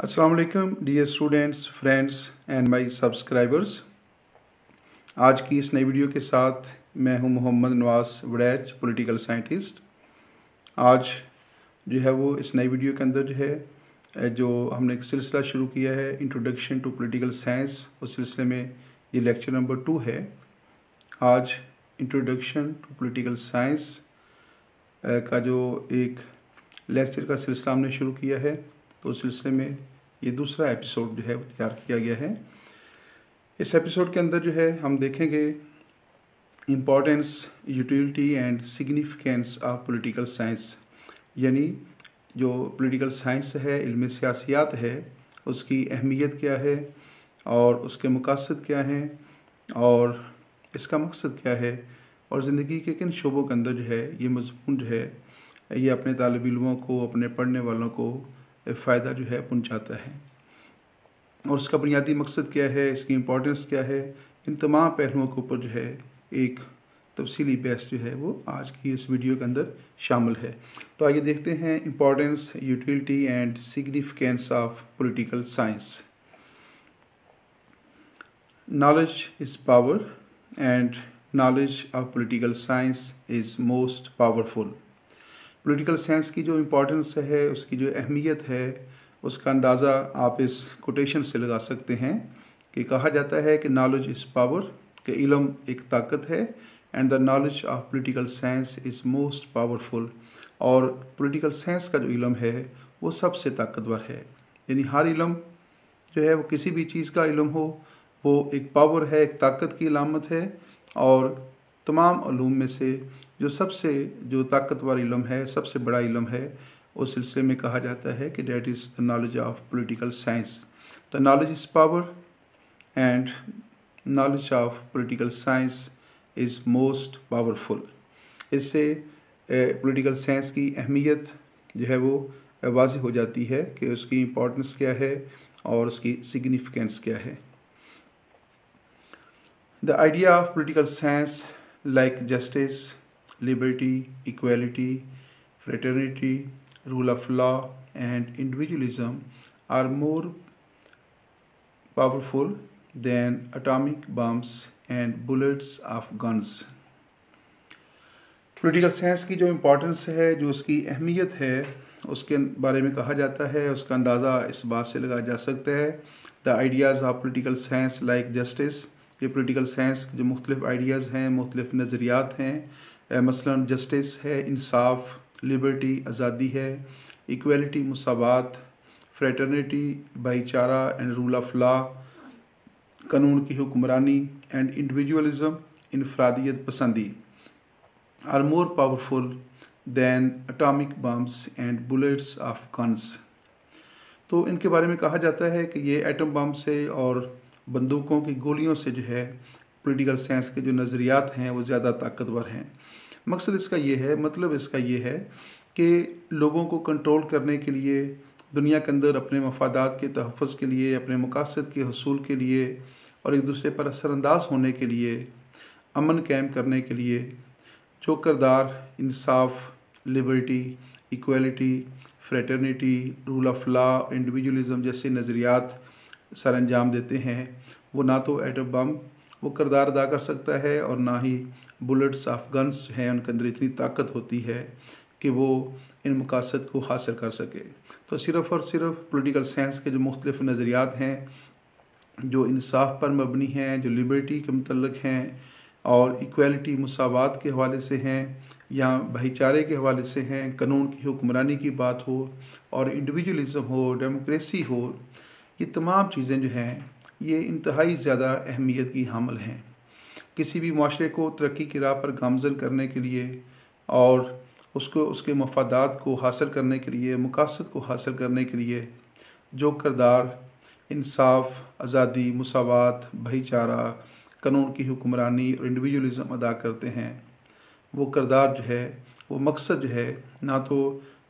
अस्सलाम वालेकुम dear students, friends and my subscribers. आज की इस नई वीडियो के साथ मैं हूं मोहम्मद नवाज वड़ैच, पॉलिटिकल साइंटिस्ट। आज जो है वो इस नई वीडियो के अंदर जो हमने एक सिलसिला शुरू किया है, इंट्रोडक्शन टू पॉलिटिकल साइंस। उस सिलसिले में ये लेक्चर नंबर 2 है। आज इंट्रोडक्शन टू पॉलिटिकल साइंस का जो एक लेक्चर का सिलसिला हमने शुरू किया है, तो उस सिलसिले में ये दूसरा एपिसोड जो है वो तैयार किया गया है। इस एपिसोड के अंदर जो है हम देखेंगे importance, utility and significance of political science, यानी जो पॉलिटिकल साइंस है, इल्म सियासियात है, उसकी अहमियत क्या है और उसके मकासद क्या हैं और इसका मकसद क्या है, और ज़िंदगी के किन शोबों के अंदर जो है ये मज़मून जो है ये अपने तालिब इल्मों को, अपने पढ़ने वालों को फ़ायदा जो है पहुंचाता है, और उसका बुनियादी मकसद क्या है, इसकी इम्पोर्टेंस क्या है। इन तमाम पहलुओं के ऊपर जो है एक तफसीली बहस जो है वो आज की इस वीडियो के अंदर शामिल है। तो आइए देखते हैं importance, utility and significance of political science. Knowledge is power and knowledge of political science is most powerful. Political science की जो इम्पोर्टेंस है, उसकी जो अहमियत है, उसका अंदाज़ा आप इस कोटेशन से लगा सकते हैं कि कहा जाता है कि नॉलेज इज़ पावर, कि इल्म एक ताकत है, and the knowledge of political science is most powerful. और पॉलिटिकल साइंस का जो इल्म है वो सबसे ताकतवर है। यानी हर इल्म जो है वो किसी भी चीज़ का इल्म हो, वो एक पावर है, एक ताकत की अलामत है। और तमाम उलूम में से जो ताकतवर इल्म है, सबसे बड़ा इल्म है, उस सिलसिले में कहा जाता है कि that is the knowledge of political science. The knowledge is power and knowledge of political science is most powerful. इससे पॉलिटिकल साइंस की अहमियत जो है वो वाज़िह हो जाती है कि उसकी इम्पोर्टेंस क्या है और उसकी सिग्निफिकेंस क्या है। The idea of political science like justice, liberty, equality, fraternity, rule of law and individualism are more powerful than atomic bombs and bullets of guns। Political science की जो इम्पोर्टेंस है, जो उसकी अहमियत है, उसके बारे में कहा जाता है, उसका अंदाज़ा इस बात से लगाया जा सकता है। The ideas of political science like justice, कि पॉलिटिकल साइंस के जो मुख्तलिफ आइडियाज़ हैं, मुख्तलिफ नज़रियात हैं, मसलन जस्टिस है, इंसाफ, लिबर्टी आज़ादी है, इक्वलिटी मुसावात, फ्रेटर्निटी भाईचारा एंड रूल ऑफ लॉ कानून की हुक्मरानी, एंड इंडिविजुअलिज्म इनफरादियत पसंदी are more powerful than atomic bombs and bullets of guns. तो इनके बारे में कहा जाता है कि ये एटम बम से और बंदूकों की गोलियों से जो है पॉलिटिकल साइंस के जो नज़रियात हैं वो ज़्यादा ताकतवर हैं। मकसद इसका ये है, मतलब इसका ये है कि लोगों को कंट्रोल करने के लिए, दुनिया के अंदर अपने मफादात के तहफ़्फ़ुज़ के लिए, अपने मकासद के हसूल के लिए और एक दूसरे पर असरअंदाज होने के लिए, अमन कायम करने के लिए जो किरदार इंसाफ, liberty, equality, fraternity, rule of law, individualism जैसे नज़रियात सर अंजाम देते हैं, वो ना तो एटम बम वो किरदार अदा कर सकता है और ना ही बुलेट्स ऑफ गन्स हैं, उनके अंदर इतनी ताकत होती है कि वो इन मकासद को हासिल कर सके। तो सिर्फ़ और सिर्फ पॉलिटिकल साइंस के जो मुख्तलिफ नज़रियात हैं, जो इंसाफ पर मबनी हैं, जो लिबर्टी के मुतल्लिक़ हैं और इक्वलिटी मुसावात के हवाले से हैं या भाईचारे के हवाले से हैं, कानून की हुक्मरानी की बात हो और इंडिविजुअलिज्म हो, डेमोक्रेसी हो, ये तमाम चीज़ें जो हैं ये इंतहाई ज़्यादा अहमियत की हामिल हैं। किसी भी माशरे को तरक्की की राह पर गामज़न करने के लिए और उसको उसके मफादात को हासिल करने के लिए, मकासद को हासिल करने के लिए जो किरदार इंसाफ, आज़ादी, मुसावात, भाईचारा, कानून की हुक्मरानी और इंडिविजुअलिज्म अदा करते हैं, वो किरदार जो है, वो मकसद जो है, ना तो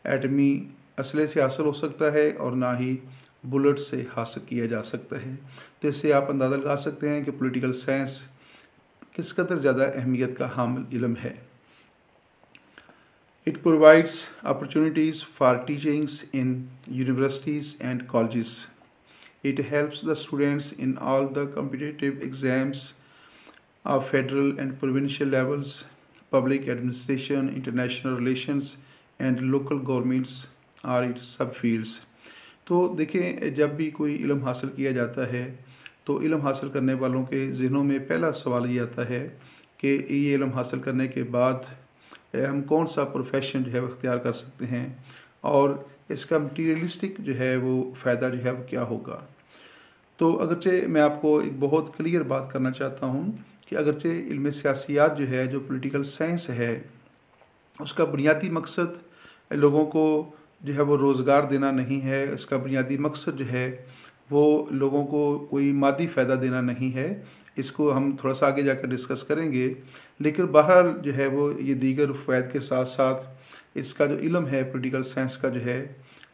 एटमी असले से हासिल हो सकता है और ना ही बुलेट से हासिल किया जा सकता है। तो इससे आप अंदाज़ा लगा सकते हैं कि पॉलिटिकल साइंस किस कदर ज़्यादा अहमियत का हामिल इल्म है। It provides opportunities for teachings in universities and colleges. It helps the students in all the competitive exams of federal and provincial levels, public administration, international relations, and local governments are its subfields. तो देखें, जब भी कोई इल्म हासिल किया जाता है तो इल्म हासिल करने वालों के ज़हनों में पहला सवाल ये आता है कि ये इल्म हासिल करने के बाद हम कौन सा प्रोफेशन जो है वो इख्तियार कर सकते हैं और इसका मटीरियलिस्टिक जो है वो फ़ायदा जो है वो क्या होगा। तो अगरचे मैं आपको एक बहुत क्लियर बात करना चाहता हूँ कि अगरचे इल्म सियासियात जो है, जो पॉलिटिकल साइंस है, उसका बुनियादी मकसद लोगों को जो है वो रोज़गार देना नहीं है। इसका बुनियादी मकसद जो है वो लोगों को कोई मादी फ़ायदा देना नहीं है। इसको हम थोड़ा सा आगे जाकर डिस्कस करेंगे, लेकिन बहरहाल जो है वो ये दीगर फ़वाइद के साथ साथ इसका जो इल्म है पॉलिटिकल साइंस का जो है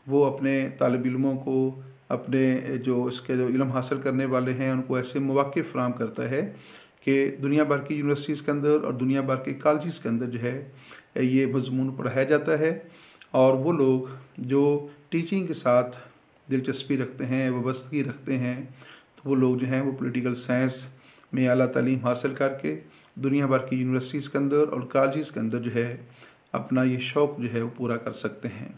वो अपने तालिब इल्मों को, अपने जो इसके जो इल्म हासिल करने वाले हैं उनको ऐसे मौक़े फ़राहम करता है कि दुनिया भर की यूनिवर्सिटीज़ के अंदर और दुनिया भर के कॉलेजेस के अंदर जो है ये मज़मून पढ़ाया जाता है। और वो लोग जो टीचिंग के साथ दिलचस्पी रखते हैं, वाबस्तगी रखते हैं, तो वो लोग जो हैं वो पॉलिटिकल साइंस में आला तालीम हासिल करके दुनिया भर की यूनिवर्सिटीज़ के अंदर और कॉलेजेस के अंदर जो है अपना ये शौक़ जो है वो पूरा कर सकते हैं।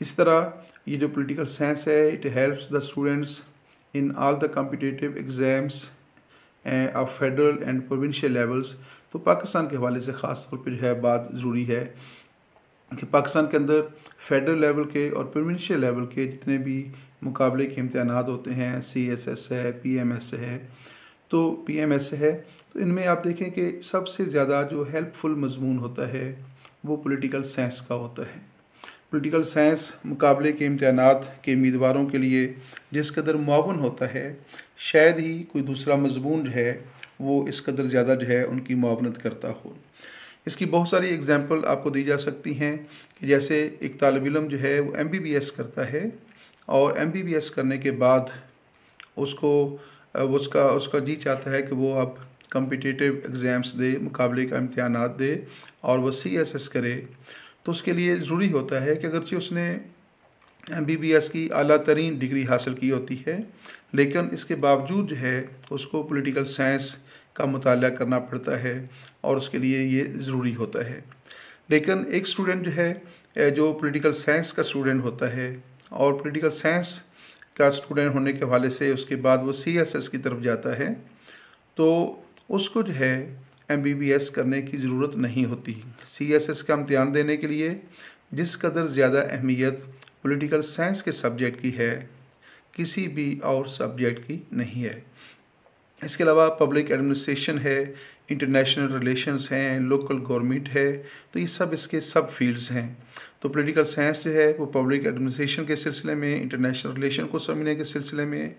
इस तरह ये जो पॉलिटिकल साइंस है, it helps the students in all the competitive exams of federal and provincial levels. तो पाकिस्तान के हवाले से ख़ास तौर पर जो है बात ज़रूरी है कि पाकिस्तान के अंदर फेडरल लेवल के और प्रोविंशियल लेवल के जितने भी मुकाबले के इम्तहानात होते हैं, CSS है, PMS है, तो PMS है, तो इनमें आप देखें कि सबसे ज़्यादा जो हेल्पफुल मज़मून होता है वो पॉलिटिकल साइंस का होता है। पॉलिटिकल साइंस मुकाबले के इम्तहानात के उम्मीदवारों के लिए जिस कदर मुआवन होता है, शायद ही कोई दूसरा मज़मून जो है वो इस कदर ज़्यादा जो है उनकी मुआवनत करता हो। इसकी बहुत सारी एग्जांपल आपको दी जा सकती हैं कि जैसे एक तालिब इल्म जो है वो MBBS करता है और MBBS करने के बाद उसका जी चाहता है कि वो अब कॉम्पिटिटिव एग्ज़ाम्स दे, मुकाबले का इम्तहानात दे और वो CSS करे। तो उसके लिए ज़रूरी होता है कि अगरचे उसने MBBS की आला तरीन डिग्री हासिल की होती है, लेकिन इसके बावजूद जो है उसको पॉलिटिकल साइंस का मुताला करना पड़ता है और उसके लिए ये ज़रूरी होता है। लेकिन एक स्टूडेंट जो है जो पॉलिटिकल साइंस का स्टूडेंट होता है और पॉलिटिकल साइंस का स्टूडेंट होने के हवाले से उसके बाद वो CSS की तरफ जाता है, तो उसको जो है MBBS करने की ज़रूरत नहीं होती। CSS का इम्तिहान देने के लिए जिस कदर ज़्यादा अहमियत पॉलिटिकल साइंस के सब्जेक्ट की है, किसी भी और सब्जेक्ट की नहीं है। इसके अलावा पब्लिक एडमिनिस्ट्रेशन है, इंटरनेशनल रिलेशंस हैं, लोकल गवर्नमेंट है, तो ये सब इसके सब फील्ड्स हैं। तो पॉलिटिकल साइंस जो है वो पब्लिक एडमिनिस्ट्रेशन के सिलसिले में, इंटरनेशनल रिलेशन को समझने के सिलसिले में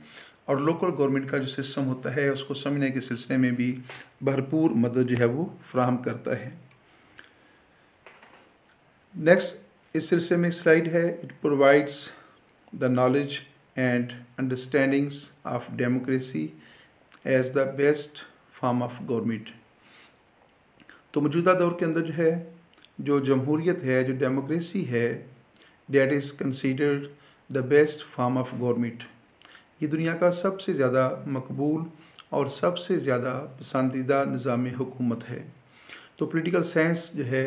और लोकल गवर्नमेंट का जो सिस्टम होता है उसको समझने के सिलसिले में भी भरपूर मदद जो है वो फ्राहम करता है। नेक्स्ट इस सिलसिले में स्लाइड है, it provides the knowledge and understandings of democracy as the best form of government. तो मौजूदा दौर के अंदर जो है जो जमहूरियत है, जो डेमोक्रेसी है, that is considered the best form of government. ये दुनिया का सबसे ज़्यादा मकबूल और सबसे ज़्यादा पसंदीदा निज़ाम हुकूमत है। तो पॉलिटिकल साइंस जो है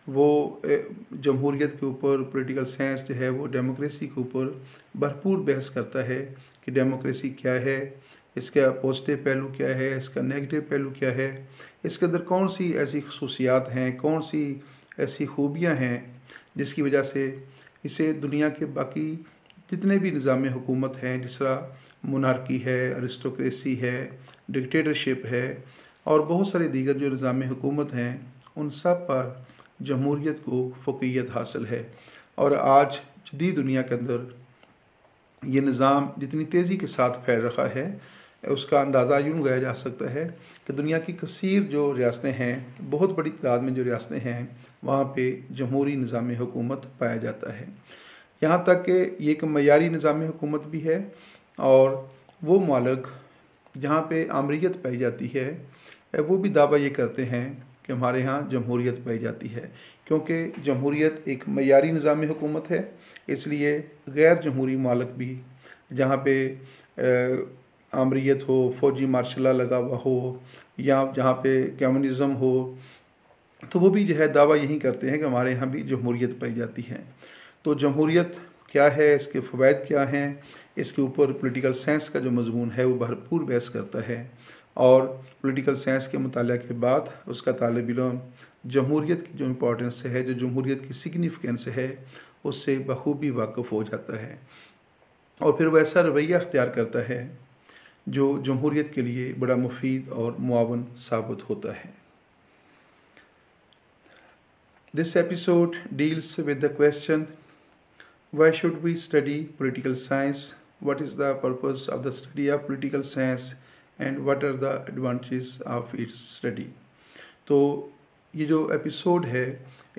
वो जमहूरियत के ऊपर, पॉलिटिकल साइंस जो है वो डेमोक्रेसी के ऊपर भरपूर बहस करता है कि डेमोक्रेसी क्या है, इसका पॉजिटिव पहलू क्या है, इसका नेगेटिव पहलू क्या है, इसके अंदर कौन सी ऐसी खसूसियात हैं, कौन सी ऐसी खूबियाँ हैं जिसकी वजह से इसे दुनिया के बाकी जितने भी निज़ाम हुकूमत हैं, जिस तरह मोनार्की है, अरिस्टोक्रेसी है, डिक्टेटरशिप है और बहुत सारे दीगर जो निज़ाम हुकूमत हैं, उन सब पर जमहूरियत को फ़ौक़ियत हासिल है। और आज जदीद दुनिया के अंदर ये निज़ाम जितनी तेज़ी के साथ फैल रहा है उसका अंदाज़ा यूँ लगाया जा सकता है कि दुनिया की कसीर जो रियासतें हैं, बहुत बड़ी तादाद में जो रियासतें हैं, वहाँ पे जमहूरी निज़ाम हुकूमत पाया जाता है। यहाँ तक कि ये एक मयारी निज़ाम हुकूमत भी है और वो मालिक जहाँ पे आमरीत पाई जाती है वो भी दावा ये करते हैं कि हमारे यहाँ जमहूरियत पाई जाती है, क्योंकि जमहूरियत एक मयारी निज़ाम हुकूमत है। इसलिए गैर जमहूरी मालिक भी, जहाँ पे आमरीत हो, फ़ौजी मार्शल लॉ लगा हुआ हो, या जहाँ पे कम्युनिज़म हो, तो वो भी जो है दावा यही करते हैं कि हमारे यहाँ भी जमहूरियत पाई जाती है। तो जमहूरियत क्या है, इसके फ़वाइद क्या हैं, इसके ऊपर पॉलिटिकल साइंस का जो मजमून है वो भरपूर बहस करता है। और पॉलिटिकल साइंस के मुताले के बाद उसका तालिब इल्म जमहूरियत की जो इम्पोर्टेंस है, जो जमहूरियत की सिग्निफिकेंस है, उससे बखूबी वाकिफ़ हो जाता है और फिर वैसा रवैया अख्तियार करता है जो जमहूरियत के लिए बड़ा मुफीद और मुआवन साबित होता है। This episode deals with the question, why should we study political science? What is the purpose of the study of political science and what are the advantages of its study? तो ये जो एपिसोड है,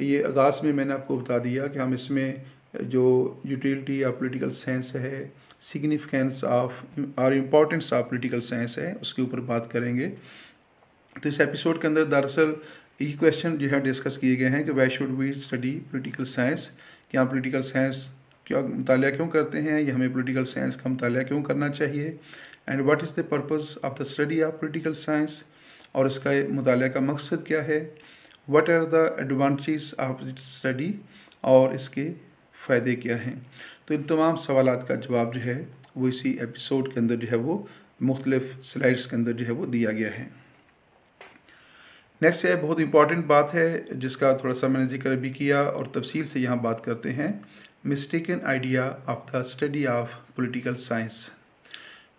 ये आगाज़ में मैंने आपको बता दिया कि हम इसमें जो यूटिलिटी ऑफ पॉलिटिकल साइंस है, सिग्निफिकेंस ऑफ और इम्पोर्टेंस ऑफ पॉलिटिकल साइंस है, उसके ऊपर बात करेंगे। तो इस एपिसोड के अंदर दरअसल ये क्वेश्चन जो है डिस्कस किए गए हैं कि why should we study political science, कि हम पॉलिटिकल साइंस क्या मुतालिया क्यों करते हैं, या हमें पॉलिटिकल साइंस का मुतालिया क्यों करना चाहिए, and what is the purpose of the study of political science, और इसका मुतालिया का मकसद क्या है, what are the advantages of study, और इसके फ़ायदे क्या हैं। तो इन तमाम सवालात का जवाब जो है वो इसी एपिसोड के अंदर जो है वो मुख्तलिफ स्लाइड्स के अंदर जो है वो दिया गया है। नेक्स्ट है, बहुत इंपॉर्टेंट बात है जिसका थोड़ा सा मैंने जिक्र भी किया और तफसील से यहाँ बात करते हैं, mistaken idea of the study of political science.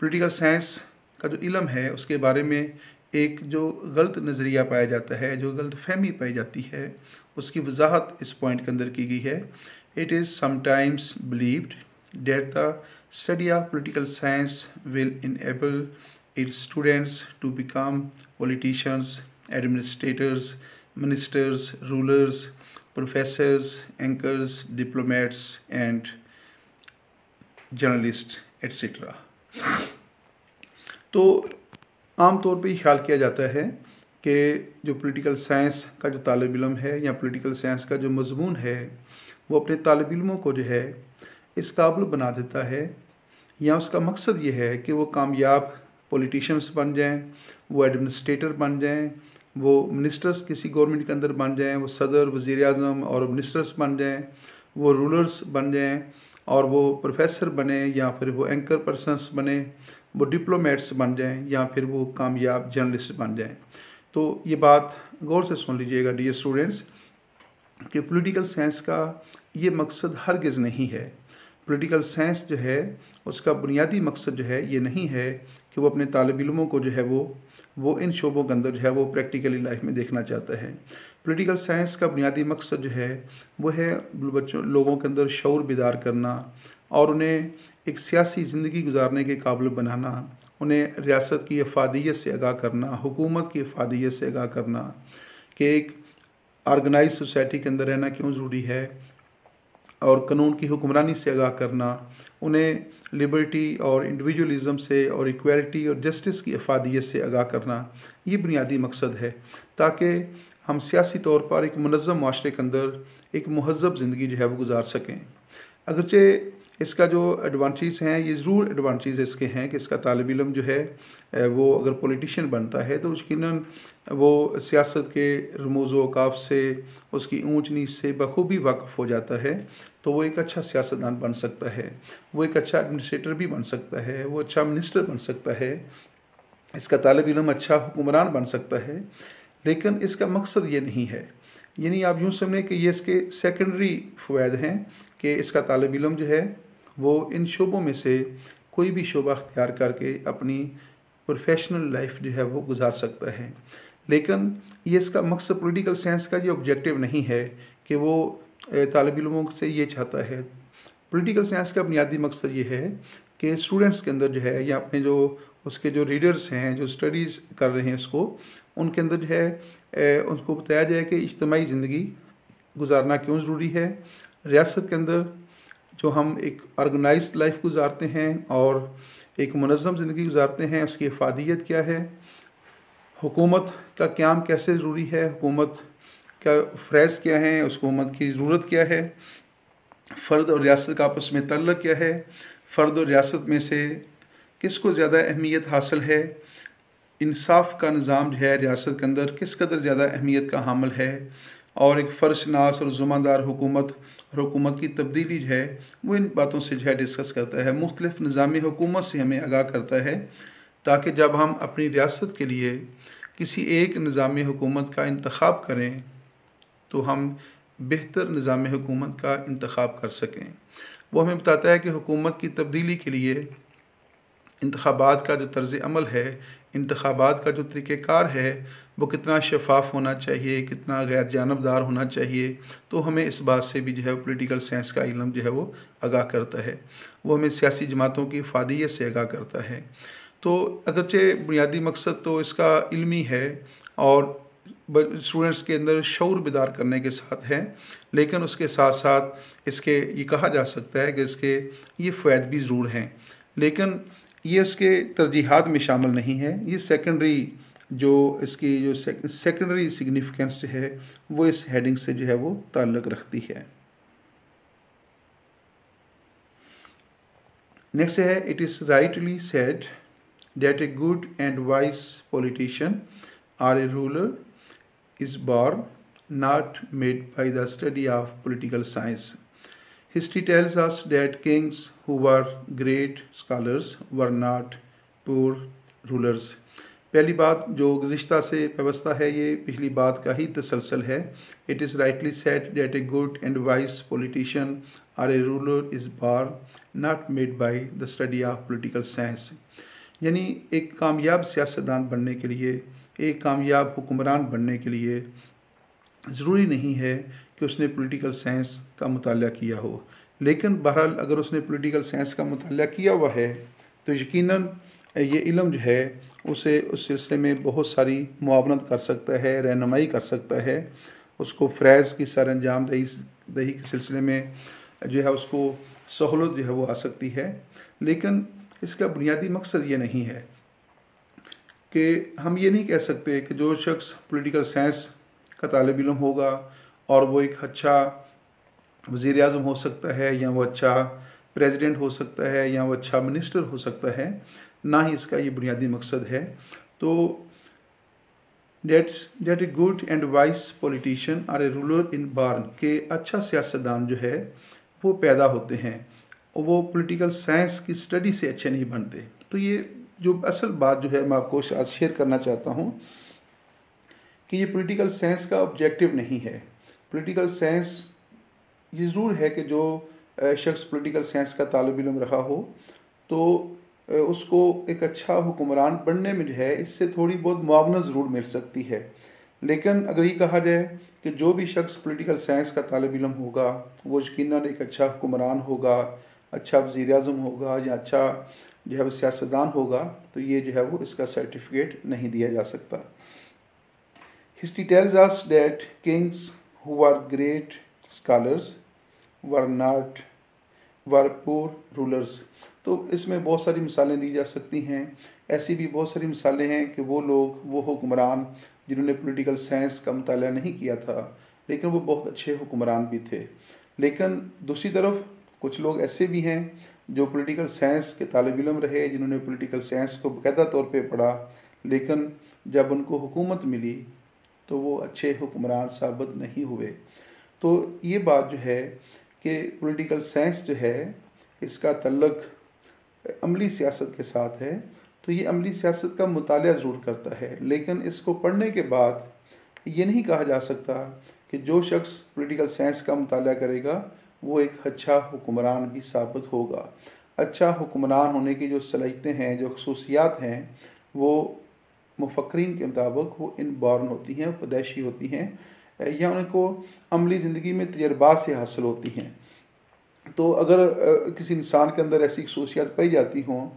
Political science का जो इल्म है उसके बारे में एक जो गलत नज़रिया पाया जाता है, जो गलत फहमी पाई जाती है, उसकी वजाहत इस पॉइंट के अंदर की गई है। It is sometimes believed that the study of political science will enable its students to become politicians, administrators, ministers, rulers, professors, anchors, diplomats and journalists etc. तो आम तौर पे ख्याल किया जाता है कि जो पॉलिटिकल साइंस का जो तालिब इल्म है या पॉलिटिकल साइंस का जो मजमून है वो अपने तालिब इल्मों को जो है इस काबिल बना देता है, या उसका मकसद ये है कि वो कामयाब पॉलिटिशियंस बन जाएं, वो एडमिनिस्ट्रेटर बन जाएं, वो मिनिस्टर्स किसी गवर्नमेंट के अंदर बन जाएं, वो सदर, वज़ीर आज़म और मिनिस्टर्स बन जाएं, वो रूलर्स बन जाएं, और वो प्रोफेसर बने, या फिर वो एंकर पर्सनस बने, वो डिप्लोमेट्स बन जाएं, या फिर वो कामयाब जर्नलिस्ट बन जाएं। तो ये बात गौर से सुन लीजिएगा डियर स्टूडेंट्स कि पॉलिटिकल साइंस का ये मकसद हरगिज़ नहीं है। पॉलिटिकल साइंस जो है उसका बुनियादी मकसद जो है ये नहीं है कि वो अपने तालिब इल्मों को जो है वो इन शोबों के अंदर जो है वो प्रैक्टिकली लाइफ में देखना चाहता है। पॉलिटिकल साइंस का बुनियादी मकसद जो है वो है लोगों के अंदर शऊर बेदार करना और उन्हें एक सियासी ज़िंदगी गुजारने के काबिल बनाना, उन्हें रियासत की अफादियत से आगाह करना, हुकूमत की अफादियत से आगाह करना कि एक ऑर्गेनाइज सोसाइटी के अंदर रहना क्यों ज़रूरी है, और कानून की हुक्मरानी से आगाह करना, उन्हें लिबर्टी और इंडिविजुअलिज़म से और इक्वालिटी और जस्टिस की अफादियत से आगाह करना, ये बुनियादी मकसद है ताकि हम सियासी तौर पर एक मुनज़्ज़म माशरे के अंदर एक महज़्ज़ब ज़िंदगी जो है वो गुजार सकें। अगरचे इसका जो एडवांटेज हैं ये ज़रूर एडवांटेज इसके हैं कि इसका तालिब इल्म जो है वो अगर पॉलिटिशियन बनता है तो यकीनन वो सियासत के रमूज़ व औक़ाफ़ से, उसकी ऊंच नीच से बखूबी वाक़िफ़ हो जाता है, तो वो एक अच्छा सियासतदान बन सकता है, वो एक अच्छा एडमिनिस्ट्रेटर भी बन सकता है, वो अच्छा मिनिस्टर बन सकता है, इसका तालिब इल्म अच्छा हुक्मरान बन सकता है। लेकिन इसका मकसद ये नहीं है, यानी आप यूँ समझें कि ये इसके सेकेंडरी फ़वाइद हैं कि इसका तालिब इल्म जो है वो इन शोबों में से कोई भी शोबा अख्तियार करके अपनी प्रोफेशनल लाइफ जो है वो गुजार सकता है। लेकिन ये इसका मकसद पॉलिटिकल साइंस का ये ऑब्जेक्टिव नहीं है कि वो तालिब इल्मों से ये चाहता है। पॉलिटिकल साइंस का बुनियादी मकसद ये है कि स्टूडेंट्स के अंदर जो है या अपने जो उसके जो रीडर्स हैं जो स्टडीज़ कर रहे हैं उसको उनके अंदर जो है उनको बताया जाए कि इज्तिमाई ज़िंदगी गुजारना क्यों ज़रूरी है, रियासत के अंदर जो हम एक ऑर्गेनाइज्ड लाइफ गुजारते हैं और एक मुनज़्ज़म ज़िंदगी गुजारते हैं उसकी अफादियत क्या है, हुकूमत का क़याम कैसे ज़रूरी है, हुकूमत का फ़्रेज़ क्या है, उस हुकूमत की ज़रूरत क्या है, फ़र्द और रियासत का आपस में तल्लुक़ क्या है, फ़र्द और रियासत में से किसको ज़्यादा अहमियत हासिल है, इंसाफ का निज़ाम जो है रियासत के अंदर किस कदर ज़्यादा अहमियत का हामिल है, और एक फ़र्शनास और ज़िम्मेदार हुकूमत और हुकूमत की तब्दीली जो है वो इन बातों से जो है डिस्कस करता है, मुख्तलिफ़ निज़ामी हुकूमत से हमें आगाह करता है, ताकि जब हम अपनी रियासत के लिए किसी एक निज़ामी हुकूमत का इंतख़ाब करें तो हम बेहतर निज़ाम हुकूमत का इंतख़ाब कर सकें। वो हमें बताता है कि हुकूमत की तब्दीली के लिए इंतख़ाबात का जो तर्ज़ अमल है, इंतख़ाबात का जो तरीक़ेकार है, वो कितना शफ़ाफ़ होना चाहिए, कितना गैर जानबदार होना चाहिए। तो हमें इस बात से भी जो है पॉलिटिकल साइंस का इल्म जो है वो आगाह करता है। वो हमें सियासी जमातों की फ़ादियत से आगाह करता है। तो अगरचे बुनियादी मकसद तो इसका इल्मी है और स्टूडेंट्स के अंदर शऊर बेदार करने के साथ है, लेकिन उसके साथ साथ इसके ये कहा जा सकता है कि इसके ये फ़वाइद भी ज़रूर हैं, लेकिन ये उसके तरजीहात में शामिल नहीं है। ये सेकेंडरी जो इसकी जो सेकेंडरी सिग्निफिकेंस है वो इस हेडिंग से जो है वो ताल्लुक़ रखती है। नेक्स्ट है, it is rightly said that a good and wise politician are a ruler is born, not made by the study of political science. History tells us that kings who were great scholars were not poor rulers. पहली बात जो गुज़िश्ता से व्यवस्था है ये पिछली बात का ही तसलसल है। It is rightly said that a good and wise politician or a ruler is born, not made by the study of political science. यानी एक कामयाब सियासतदान बनने के लिए, एक कामयाब हुक्मरान बनने के लिए ज़रूरी नहीं है कि उसने पॉलिटिकल साइंस का मुताला किया हो, लेकिन बहरहाल अगर उसने पॉलिटिकल साइंस का मुताला किया हुआ है तो यकीनन ये इल्म जो है उसे उस सिलसिले में बहुत सारी मुआवनत कर सकता है, रहनुमाई कर सकता है, उसको फ़्रेज़ की सर अंजाम दही के सिलसिले में जो है उसको सहूलत जो है वो आ सकती है। लेकिन इसका बुनियादी मकसद ये नहीं है कि हम ये नहीं कह सकते कि जो शख्स पॉलिटिकल साइंस का तालिब इल्म होगा और वो एक अच्छा वज़ीर आज़म हो सकता है, या वो अच्छा प्रेसिडेंट हो सकता है, या वो अच्छा मिनिस्टर हो सकता है, ना ही इसका ये बुनियादी मकसद है। तो that a good and wise politician are a ruler in barn, के अच्छा सियासतदान जो है वो पैदा होते हैं और वो पॉलिटिकल साइंस की स्टडी से अच्छे नहीं बनते। तो ये जो असल बात जो है मैं आपको आज शेयर करना चाहता हूँ कि ये पॉलिटिकल साइंस का ऑब्जेक्टिव नहीं है। पॉलिटिकल साइंस ये ज़रूर है कि जो शख्स पॉलिटिकल साइंस का तालिब इल्म रहा हो तो उसको एक अच्छा हुक्मरान बनने में जो है इससे थोड़ी बहुत मुआवनत ज़रूर मिल सकती है। लेकिन अगर ये कहा जाए कि जो भी शख्स पॉलिटिकल साइंस का तालिब इल्म होगा वो यकीनन एक अच्छा हुक्मरान होगा, अच्छा वज़ीर आज़म होगा, या अच्छा जो है वो सियासतदान होगा, तो ये जो है वो इसका सर्टिफिकेट नहीं दिया जा सकता। History tells us that kings who are great scholars were poor rulers. तो इसमें बहुत सारी मिसालें दी जा सकती हैं। ऐसी भी बहुत सारी मिसालें हैं कि वो लोग, वो हुक्मरान जिन्होंने पॉलिटिकल साइंस का मुताला नहीं किया था लेकिन वो बहुत अच्छे हुक्मरान भी थे। लेकिन दूसरी तरफ कुछ लोग ऐसे भी हैं जो पॉलिटिकल साइंस के तालिब इल्म रहे, जिन्होंने पॉलिटिकल साइंस को बाकायदा तौर पे पढ़ा, लेकिन जब उनको हुकूमत मिली तो वो अच्छे हुक्मरान साबित नहीं हुए। तो ये बात जो है कि पॉलिटिकल साइंस जो है इसका तल्लुक़ अमली सियासत के साथ है, तो ये अमली सियासत का मुताला ज़रूर करता है, लेकिन इसको पढ़ने के बाद ये नहीं कहा जा सकता कि जो शख्स पॉलिटिकल साइंस का मुताला करेगा वो एक अच्छा हुक्मरान भी साबित होगा। अच्छा हुक्मरान होने की जो सलाहियतें हैं, जो खसूसियात हैं, वो मुफक्रीन के मुताबिक वो इनबॉर्न होती हैं, पैदाइशी होती हैं, या उनको अमली ज़िंदगी में तजर्बात से हासिल होती हैं। तो अगर किसी इंसान के अंदर ऐसी खसूसियात पाई जाती हों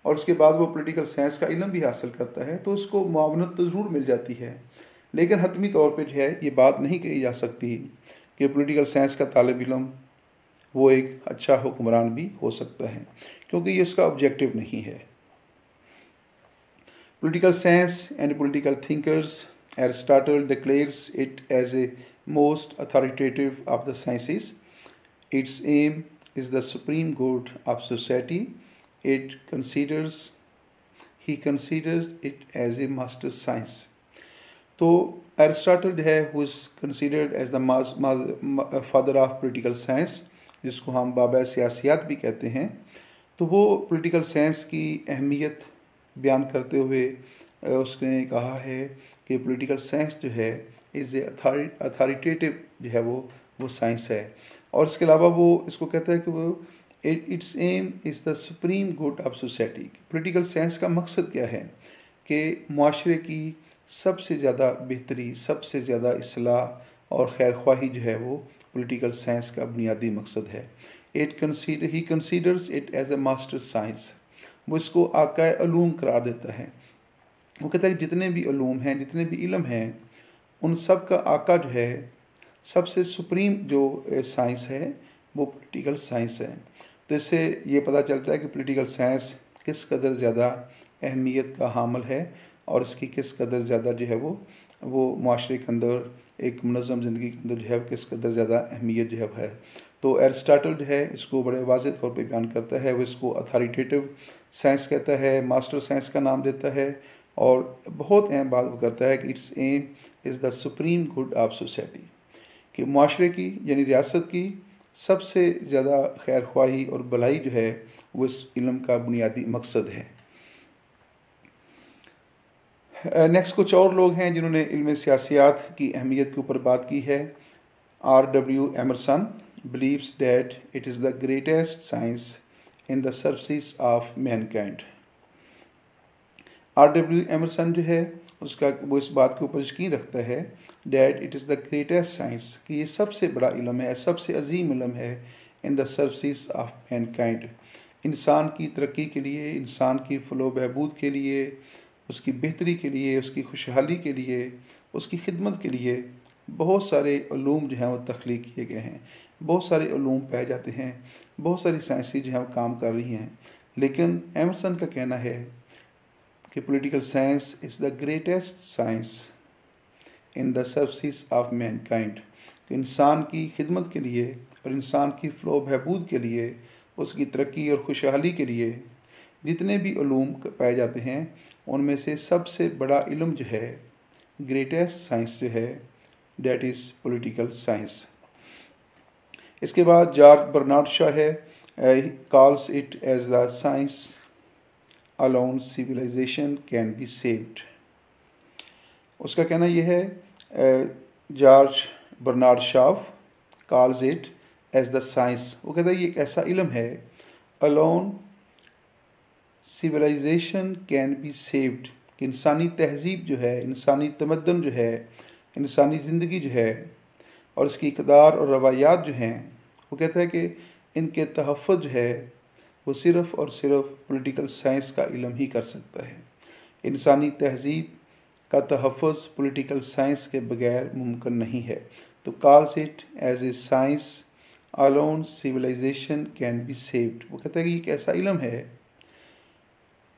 और उसके बाद वो पॉलिटिकल साइंस का इल्म भी हासिल करता है तो उसको मुआवनत तो ज़रूर मिल जाती है, लेकिन हतमी तौर पे जो है ये बात नहीं कही जा सकती कि पॉलिटिकल साइंस का तालिब इल्म वो एक अच्छा हुक्मरान भी हो सकता है, क्योंकि ये उसका ऑब्जेक्टिव नहीं है। Political science and political thinkers, Aristotle declares it as a most authoritative of the sciences. Its aim is the supreme good of society. He considers it as a master science. तो Aristotle जो है who is considered as the father of political science, जिसको हम बाबा सियासियात भी कहते हैं, तो वो पॉलिटिकल साइंस की अहमियत बयान करते हुए उसने कहा है कि पॉलिटिकल साइंस जो है इज़ ए अथॉरिटेटिव जो है वो साइंस है। और इसके अलावा वो इसको कहता है कि वो its aim is the supreme good of society. Political science का मकसद क्या है कि माशरे की सबसे ज़्यादा बेहतरी, सबसे ज़्यादा इस्लाह और खैर ख्वाही जो है वो पॉलिटिकल साइंस का बुनियादी मकसद है। He considers it as a master science. वो इसको आका उलूम करार देता है। वो कहता है कि जितने भी उलूम हैं, जितने भी इल्म हैं, उन सब का आका जो है, सबसे सुप्रीम जो साइंस है वो पॉलिटिकल साइंस है। तो इससे ये पता चलता है कि पॉलिटिकल साइंस किस कदर ज़्यादा अहमियत का हामिल है और इसकी किस कदर ज़्यादा जो है वो माशरे के अंदर एक मुनज़्ज़म ज़िंदगी के अंदर जो है किस कदर ज़्यादा अहमियत जो है। तो एरिस्टोटल जो है इसको बड़े वाज़ेह तौर पे बयान करता है। वो इसको अथॉरिटेटिव साइंस कहता है, मास्टर साइंस का नाम देता है और बहुत अहम बात वो करता है कि its aim is the supreme good of society, कि माशरे की यानी रियासत की सबसे ज़्यादा खैर ख्वाही और भलाई जो है वो इस इल्म का बुनियादी मकसद है। नेक्स्ट कुछ और लोग हैं जिन्होंने इल्म सियासियात की अहमियत के ऊपर बात की है। R.W. Emerson believes that it is the greatest science in the service of mankind. R.W. Emerson जो है उसका वो इस बात के ऊपर यकीन रखता है that it is the greatest science, कि ये सबसे बड़ा इल्म है, सबसे अजीम इल्म है in the service of mankind, इंसान की तरक्की के लिए, इंसान की फलो बहबूद के लिए, उसकी बेहतरी के लिए, उसकी खुशहाली के लिए, उसकी खिदमत के लिए बहुत सारे उलूम जो हैं वो तख्लीक किए गए हैं। बहुत सारे उलूम पाए जाते हैं, बहुत सारी साइंसी जो हैं वो काम कर रही हैं। लेकिन एमरसन का कहना है कि political science is the greatest science in the service of Mankind, कि इंसान की खिदमत के लिए और इंसान की फ़लो बहबूद के लिए, उसकी तरक्की और खुशहाली के लिए जितने भी उलूम पाए जाते हैं उनमें से सबसे बड़ा इल्म जो है, ग्रेटेस्ट साइंस जो है, डेट इज़ पॉलिटिकल साइंस। इसके बाद जॉर्ज बर्नार्ड शॉ है, calls it as the science alone civilization can be saved. उसका कहना यह है, George Bernard Shaw calls it as the science, वो कहता है ये एक ऐसा इल्म है, alone civilization can be saved, कि इंसानी तहजीब जो है, इंसानी तमद्दन जो है, इंसानी ज़िंदगी जो है और इसकी इक़दार और रवायात जो हैं, वो कहता है कि इनके तहफ़्फ़ुज़ जो है वो सिर्फ़ और सिर्फ पॉलिटिकल साइंस का इल्म ही कर सकता है। इंसानी तहजीब का तहफ़्फ़ुज़ पॉलिटिकल साइंस के बगैर मुमकिन नहीं है। तो calls it as a science alone civilization can be saved. वो कहता है कि एक ऐसा इल्म है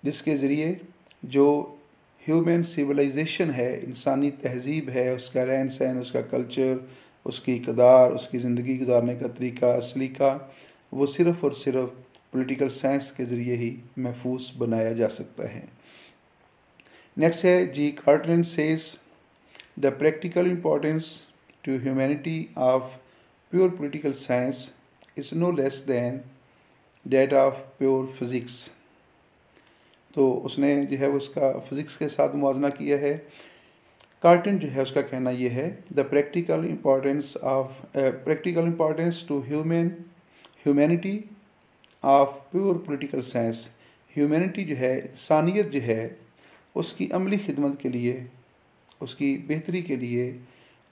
जिसके ज़रिए जो ह्यूमन सिविलाइजेशन है, इंसानी तहजीब है, उसका रहन सहन, उसका कल्चर, उसकी इक़दार, उसकी ज़िंदगी गुजारने का तरीका, सलीका, वो सिर्फ़ और सिर्फ पॉलिटिकल साइंस के ज़रिए ही महफूज बनाया जा सकता है। नेक्स्ट है G Catlin says the practical importance to humanity of pure political science is no less than that of pure physics. तो उसने जो है वो उसका फ़िज़िक्स के साथ मुआवजना किया है। कार्टन जो है उसका कहना ये है, the practical importance to humanity of pure political science, humanity जो है, इंसानियत जो है, उसकी अमली खिदमत के लिए, उसकी बेहतरी के लिए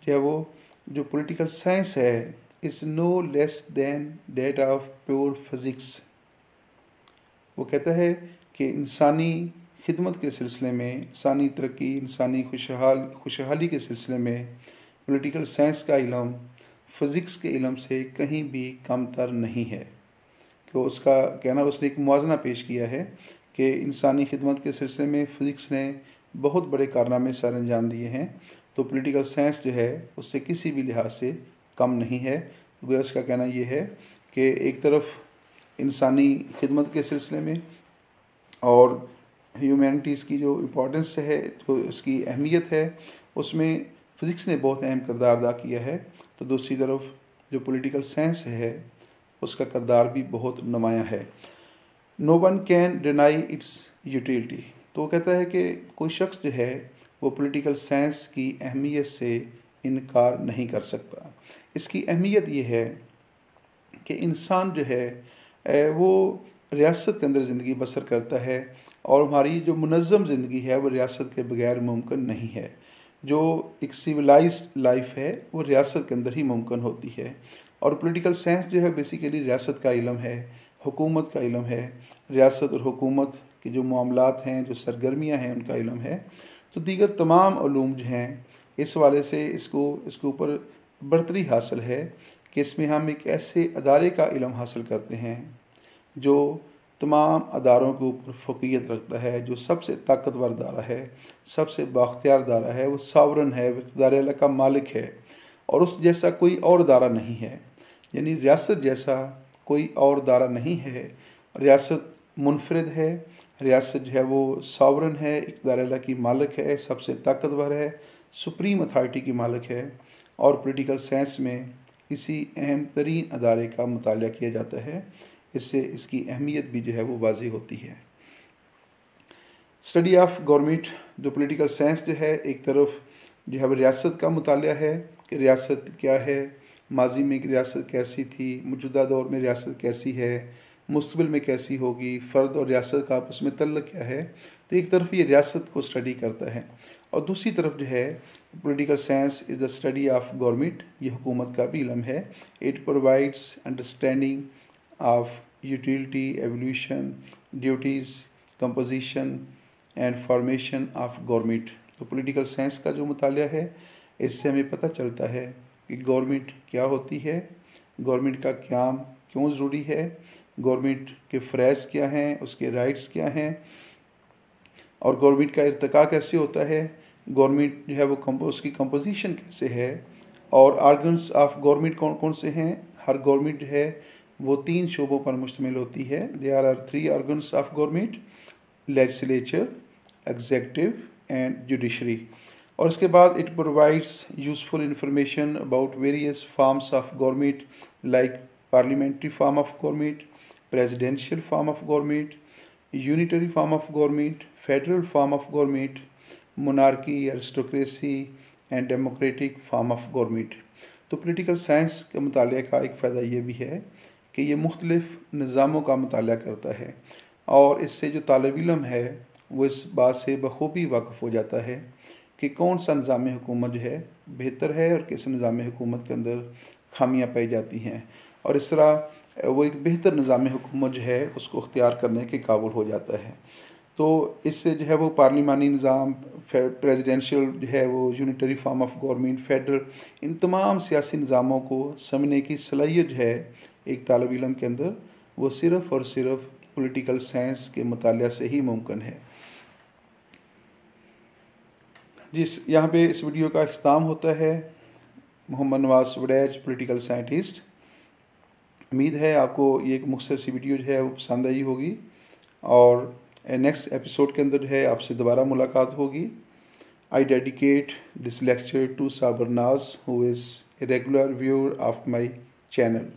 जो है वो जो पॉलिटिकल साइंस है is no less than that of pure physics. वो कहता है कि इंसानी खिदमत के सिलसिले में, इंसानी तरक्की, इंसानी खुशहाली के सिलसिले में पॉलिटिकल साइंस का इल्म फ़िज़िक्स के इल्म से कहीं भी कमतर नहीं है। तो उसका कहना, उसने एक मुआवजना पेश किया है कि इंसानी खिदमत के सिलसिले में फ़िज़िक्स ने बहुत बड़े कारनामे सर अंजाम दिए हैं, तो पॉलिटिकल साइंस जो है उससे किसी भी लिहाज से कम नहीं है। तो उसका कहना ये है कि एक तरफ इंसानी खिदमत के सिलसिले में और ह्यूमैनिटीज़ की जो इम्पोर्टेंस है, जो उसकी अहमियत है, उसमें फ़िज़िक्स ने बहुत अहम किरदार अदा किया है। तो दूसरी तरफ जो पॉलिटिकल साइंस है उसका किरदार भी बहुत नुमायाँ है। No one can deny its utility. तो वो कहता है कि कोई शख्स जो है वो पॉलिटिकल साइंस की अहमियत से इनकार नहीं कर सकता। इसकी अहमियत ये है कि इंसान जो है वो रियासत के अंदर ज़िंदगी बसर करता है, और हमारी जो मुनज़्ज़म ज़िंदगी है वो रियासत के बगैर मुमकिन नहीं है। जो एक सिविलाइज्ड लाइफ है वो रियासत के अंदर ही मुमकिन होती है। और पॉलिटिकल साइंस जो है बेसिकली रियासत का इल्म है, हुकूमत का इल्म है, रियासत और हुकूमत के जो मामलात हैं, जो सरगर्मियाँ हैं, उनका इल्म है। तो दीगर तमाम उलूम जो हैं इस वाले से इसके ऊपर बरतरी हासिल है कि इसमें हम एक ऐसे अदारे का इल्म हासिल करते हैं जो तमाम अदारों के ऊपर फ़ौक़ियत रखता है, जो सबसे ताकतवर अदारा है, सबसे बाख्तियार अदारा है, वो सावरन है, वो इक़्तिदार अल्लाह का मालिक है, और उस जैसा कोई और अदारा नहीं है। यानी रियासत जैसा कोई और अदारा नहीं है। रियासत मुनफरिद है, रियासत जो है वो सावरन है, इक़्तिदार अल्लाह की मालिक है, सबसे ताकतवर है, सुप्रीम अथॉरिटी की मालिक है। और पॉलिटिकल साइंस में इसी अहम तरीन अदारे का मुताला किया जाता है। इससे इसकी अहमियत भी जो है वो वाज़ेह होती है। स्टडी ऑफ गवर्नमेंट, जो पॉलिटिकल साइंस जो है एक तरफ जो है वो रियासत का मुताला है कि रियासत क्या है, माजी में रियासत कैसी थी, मौजूदा दौर में रियासत कैसी है, मुस्तक़बिल में कैसी होगी, फ़र्द और रियासत का आपस में तल्लुक़ क्या है। तो एक तरफ ये रियासत को स्टडी करता है, और दूसरी तरफ जो है political science is the study of government, ये हुकूमत का भी इल्म है। It provides understanding of utility, evolution, duties, composition and formation of government. तो पॉलिटिकल साइंस का जो मुताला है इससे हमें पता चलता है कि गवर्नमेंट क्या होती है, गवर्नमेंट का क़याम क्यों ज़रूरी है, गवर्नमेंट के फ़रज़ क्या हैं, उसके राइट्स क्या हैं, और गवर्नमेंट का इर्तिका कैसे होता है, गवर्नमेंट जो है वो उसकी कंपोजिशन कैसे है, और आर्गन्स ऑफ गवर्नमेंट कौन कौन से हैं। हर गवर्नमेंट जो है वो 3 शोबों पर मुश्तमिल होती है। There are 3 organs of government: legislature, executive and judiciary. और उसके बाद it provides useful information about various forms of government like parliamentary form of government, presidential form of government, unitary form of government, federal form of government, monarchy, aristocracy and democratic form of government. तो political science के मुताले का एक फ़ायदा ये भी है कि ये मुख्तलिफ़ निज़ामों का मुताला करता है, और इससे जो तालिब इल्म है वो इस बात से बखूबी वाक़िफ़ हो जाता है कि कौन सा निज़ाम हुकूमत जो है बेहतर है और किस निज़ाम हुकूमत के अंदर खामियाँ पाई जाती हैं, और इस तरह वो एक बेहतर निज़ाम हुकूमत जो है उसको अख्तियार करने के काबिल हो जाता है। तो इससे जो है वो पार्लिमानी निज़ाम, प्रेसिडेंशियल जो है वो, unitary form of government, federal, इन तमाम सियासी निज़ामों को समझने की सलाहियत जो है एक तालिब इल्म के अंदर वो सिर्फ़ और सिर्फ पॉलिटिकल साइंस के मुताले से ही मुमकिन है। यहाँ पे इस वीडियो का इख्तिताम होता है। मोहम्मद नवाज़ वड़ैच, पॉलिटिकल साइंटिस्ट। उम्मीद है आपको ये एक मुख्तसर सी वीडियो जो है वो पसंद आई होगी, और नेक्स्ट एपिसोड के अंदर जो है आपसे दोबारा मुलाकात होगी। आई डेडिकेट दिस लेक्चर टू साबर नाज, who is a regular viewer of my channel.